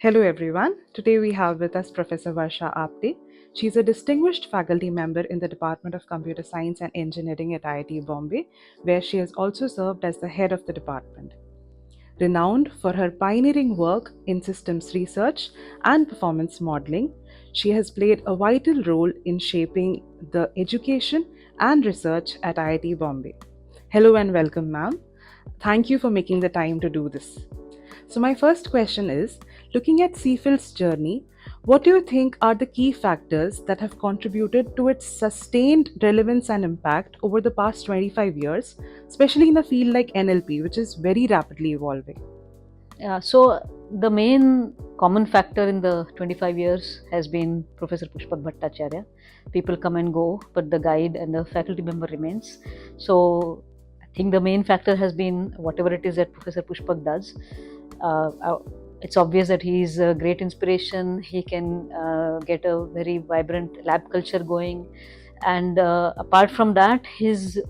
Hello everyone. Today we have with us Professor Varsha Apte. She is a distinguished faculty member in the Department of Computer Science and Engineering at IIT Bombay, where she has also served as the head of the department. Renowned for her pioneering work in systems research and performance modeling, she has played a vital role in shaping the education and research at IIT Bombay. Hello and welcome, ma'am. Thank you for making the time to do this. So, my first question is, looking at CFIL's journey, what do you think are the key factors that have contributed to its sustained relevance and impact over the past 25 years, especially in a field like NLP, which is very rapidly evolving? So the main common factor in the 25 years has been Professor Pushpak Bhattacharya. People come and go, but the guide and the faculty member remains. So I think the main factor has been whatever it is that Professor Pushpak does. It's obvious that he is a great inspiration. He can get a very vibrant lab culture going, and apart from that, his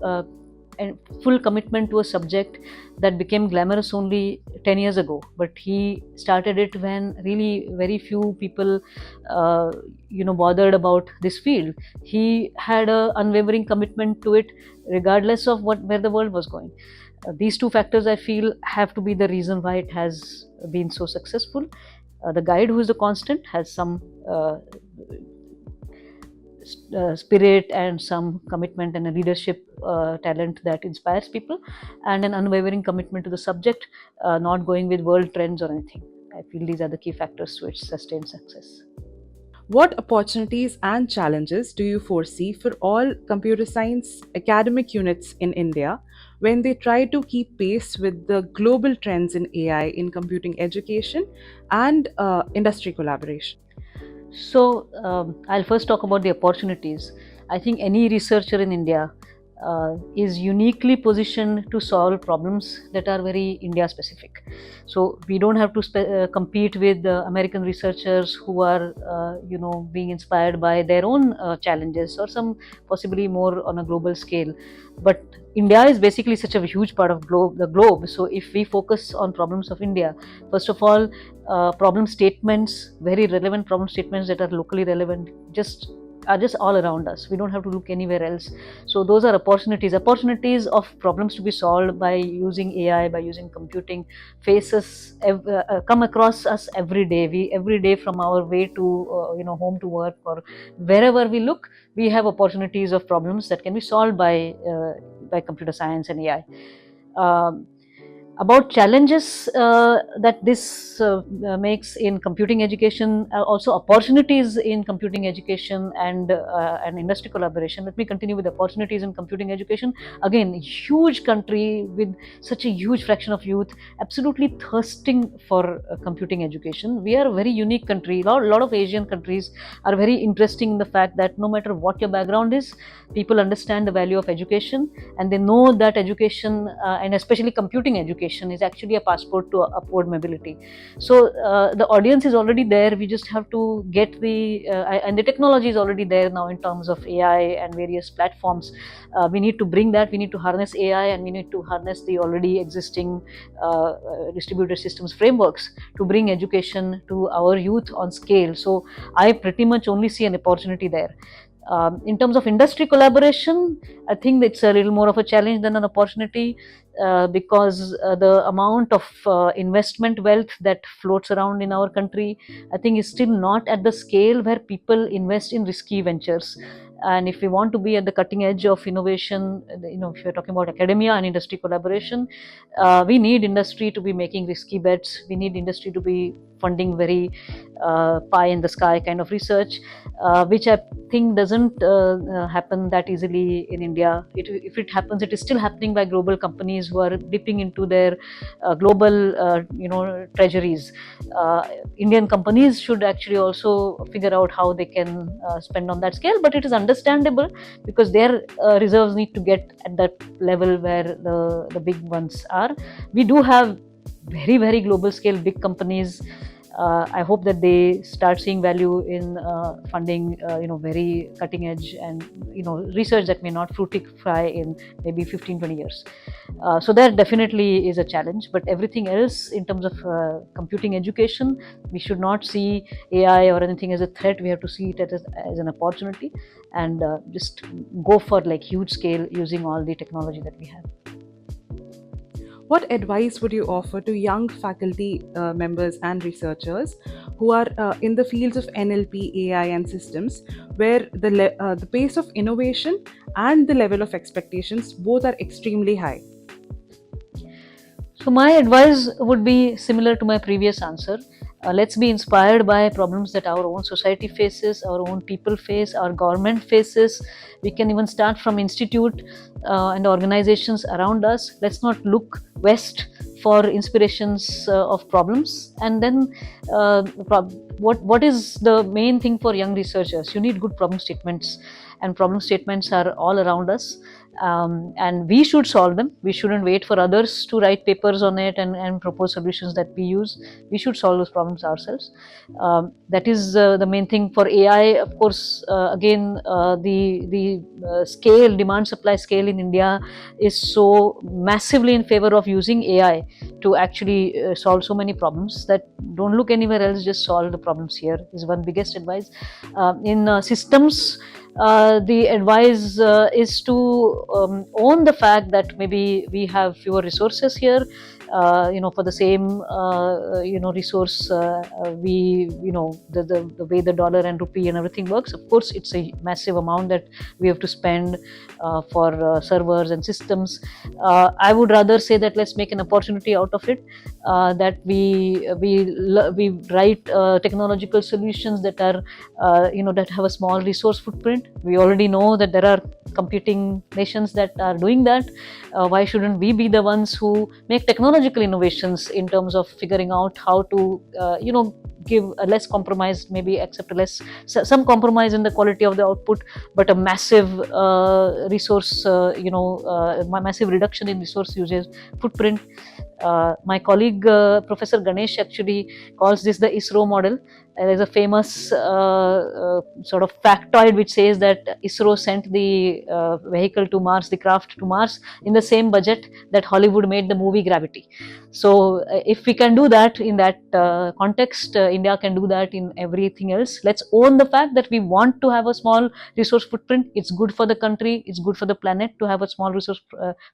and full commitment to a subject that became glamorous only 10 years ago, but he started it when really very few people uh, bothered about this field. He had a unwavering commitment to it regardless of where the world was going. These two factors, I feel, have to be the reason why it has been so successful. The guide, who is the constant, has some spirit and some commitment and a leadership talent that inspires people, and an unwavering commitment to the subject, not going with world trends or anything. I feel these are the key factors to its sustained success. What opportunities and challenges do you foresee for all computer science academic units in India when they try to keep pace with the global trends in AI in computing education and industry collaboration? So I'll first talk about the opportunities. I think any researcher in India is uniquely positioned to solve problems that are very India specific. So we don't have to compete with American researchers who are, being inspired by their own challenges or some possibly more on a global scale. But India is basically such a huge part of the globe. So if we focus on problems of India, first of all, problem statements, very relevant problem statements that are locally relevant, just all around us. We don't have to look anywhere else. So those are opportunities of problems to be solved by using AI, by using computing. Come across us every day. We every day, from our way to home to work or wherever we look, we have opportunities of problems that can be solved by computer science and AI. Um, about challenges that this makes in computing education, also opportunities in computing education and industry collaboration. Let me continue with opportunities in computing education. Again, huge country with such a huge fraction of youth absolutely thirsting for computing education. We are a very unique country. Lot of Asian countries are very interesting in the fact that no matter what your background is, people understand the value of education, and they know that education, and especially computing education, is actually a passport to upward mobility. So the audience is already there. We just have to get and the technology is already there now in terms of AI and various platforms. We need to bring that. We need to harness AI, and we need to harness the already existing distributed systems frameworks to bring education to our youth on scale. So I pretty much only see an opportunity there. In terms of industry collaboration, I think it's a little more of a challenge than an opportunity, because the amount of investment wealth that floats around in our country, I think, is still not at the scale where people invest in risky ventures. And if we want to be at the cutting edge of innovation, if you're talking about academia and industry collaboration, we need industry to be making risky bets. We need industry to be funding very pie in the sky kind of research, which I think doesn't happen that easily in India. If it happens, it is still happening by global companies who are dipping into their global, treasuries. Indian companies should actually also figure out how they can spend on that scale, but it is understandable because their reserves need to get at that level where the big ones are. We do have very, very global scale big companies I hope that they start seeing value in funding, very cutting edge and research that may not fructify in maybe 15, 20 years. So that definitely is a challenge. But everything else in terms of computing education, we should not see AI or anything as a threat. We have to see it as an opportunity, and just go for like huge scale using all the technology that we have. What advice would you offer to young faculty members and researchers who are in the fields of NLP, AI, and systems, where the pace of innovation and the level of expectations both are extremely high? So my advice would be similar to my previous answer. Let's be inspired by problems that our own society faces, our own people face, our government faces. We can even start from institute and organizations around us. Let's not look west for inspirations of problems. And then what is the main thing for young researchers? You need good problem statements, and problem statements are all around us. And we should solve them. We shouldn't wait for others to write papers on it and propose solutions that we use. We should solve those problems ourselves. That is the main thing. For AI, of course, again, the scale, demand supply scale in India is so massively in favor of using AI to actually solve so many problems that don't look anywhere else, just solve the problems here, is one biggest advice. In systems, the advice is to own the fact that maybe we have fewer resources here. For the same resource, the way the dollar and rupee and everything works, of course it's a massive amount that we have to spend for servers and systems. I would rather say that let's make an opportunity out of it, that we write technological solutions that are that have a small resource footprint. We already know that there are competing nations that are doing that. Why shouldn't we be the ones who make technological innovations in terms of figuring out how to give a less compromise, maybe accept some compromise in the quality of the output, but a massive resource massive reduction in resource usage footprint. My colleague Professor Ganesh actually calls this the ISRO model. There's a famous sort of factoid which says that ISRO sent the vehicle to Mars, the craft to Mars, in the same budget that Hollywood made the movie Gravity. So if we can do that in that context, India can do that in everything else. Let's own the fact that we want to have a small resource footprint. It's good for the country, it's good for the planet to have a small resource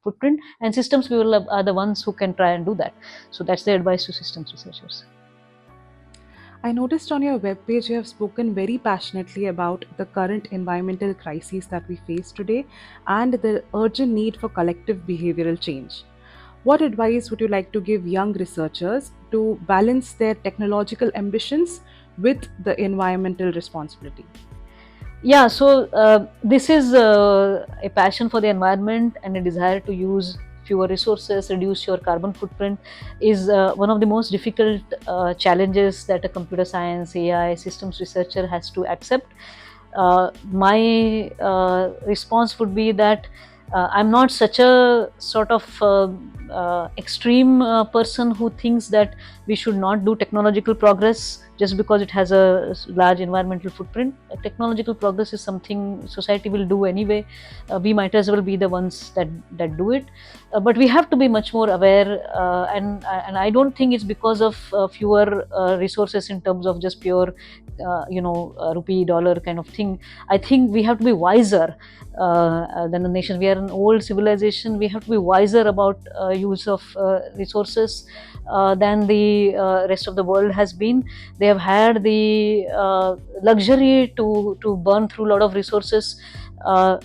footprint, and systems people are the ones who can try and do that. So that's the advice to systems researchers. I noticed on your webpage you have spoken very passionately about the current environmental crises that we face today and the urgent need for collective behavioral change. What advice would you like to give young researchers to balance their technological ambitions with the environmental responsibility? Yeah, so this is a passion for the environment and a desire to use fewer resources, reduce your carbon footprint, is one of the most difficult challenges that a computer science, AI, systems researcher has to accept. My response would be that I'm not such a sort of extreme person who thinks that we should not do technological progress just because it has a large environmental footprint. Technological progress is something society will do anyway. We might as well be the ones that do it. But we have to be much more aware, and I don't think it's because of fewer resources in terms of just pure rupee dollar kind of thing. I think we have to be wiser than the nation. We are an old civilization. We have to be wiser about use of resources than the rest of the world has been. They have had the luxury to burn through a lot of resources.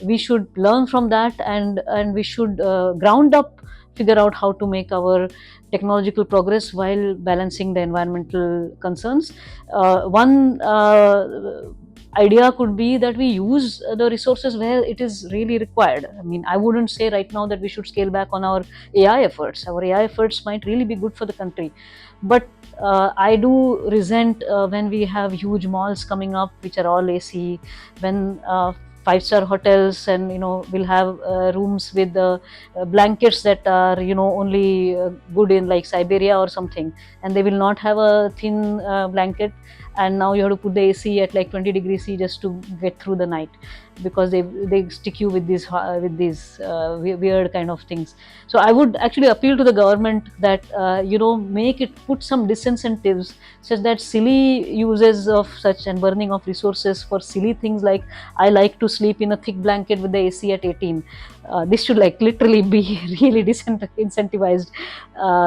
We should learn from that, and we should ground up figure out how to make our technological progress while balancing the environmental concerns. One idea could be that we use the resources where it is really required. I mean, I wouldn't say right now that we should scale back on our AI efforts. Our AI efforts might really be good for the country, but I do resent when we have huge malls coming up which are all AC, when 5-star hotels, and will have rooms with blankets that are only good in like Siberia or something, and they will not have a thin blanket, and now you have to put the AC at like 20 degrees C just to get through the night, because they stick you with these weird kind of things. So I would actually appeal to the government that make it, put some disincentives such that silly uses of such and burning of resources for silly things like I like to sleep in a thick blanket with the AC at 18. This should like literally be really disincentivized.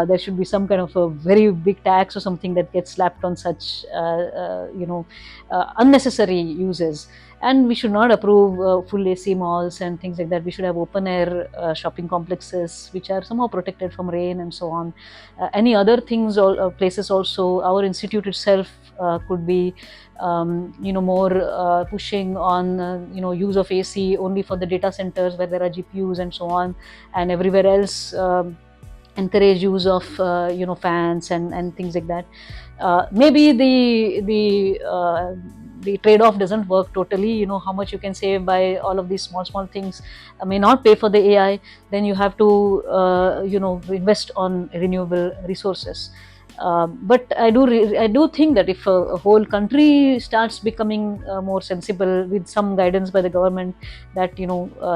There should be some kind of a very big tax or something that gets slapped on such unnecessary uses. And we should not approve full AC malls and things like that. We should have open air shopping complexes which are somehow protected from rain and so on. Any other things or places also, our institute itself could be more pushing on use of AC only for the data centers where there are GPUs and so on, and everywhere else encourage use of fans and things like that. Maybe the trade-off doesn't work totally. How much you can save by all of these small things may not pay for the AI. Then you have to invest on renewable resources. But I do think that if a whole country starts becoming more sensible with some guidance by the government, that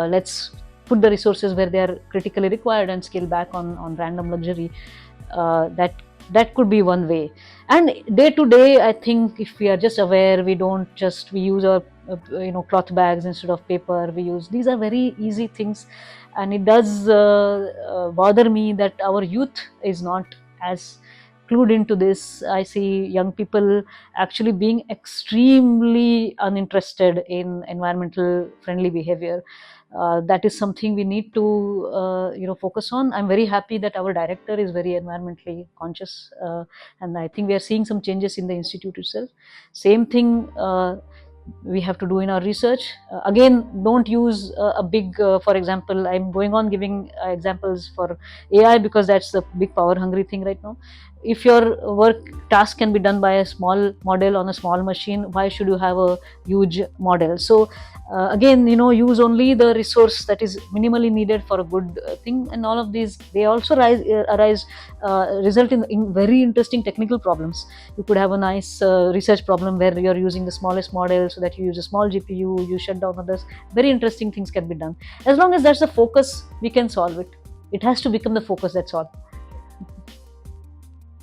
let's put the resources where they are critically required and scale back on random luxury, that could be one way. And day to day, I think if we are just aware, we use our cloth bags instead of paper. These are very easy things, and it does bother me that our youth is not as clued into this. I see young people actually being extremely uninterested in environmental friendly behavior. That is something we need to focus on. I'm very happy that our director is very environmentally conscious, and I think we are seeing some changes in the institute itself. Same thing we have to do in our research. Again, don't use a big, for example, I'm going on giving examples for AI because that's the big power hungry thing right now. If your work task can be done by a small model on a small machine, why should you have a huge model? So again, use only the resource that is minimally needed for a good thing. And all of these, they also result in very interesting technical problems. You could have a nice research problem where you're using the smallest model, so that you use a small GPU, you shut down others. Very interesting things can be done. As long as that's the focus, we can solve it. It has to become the focus, that's all.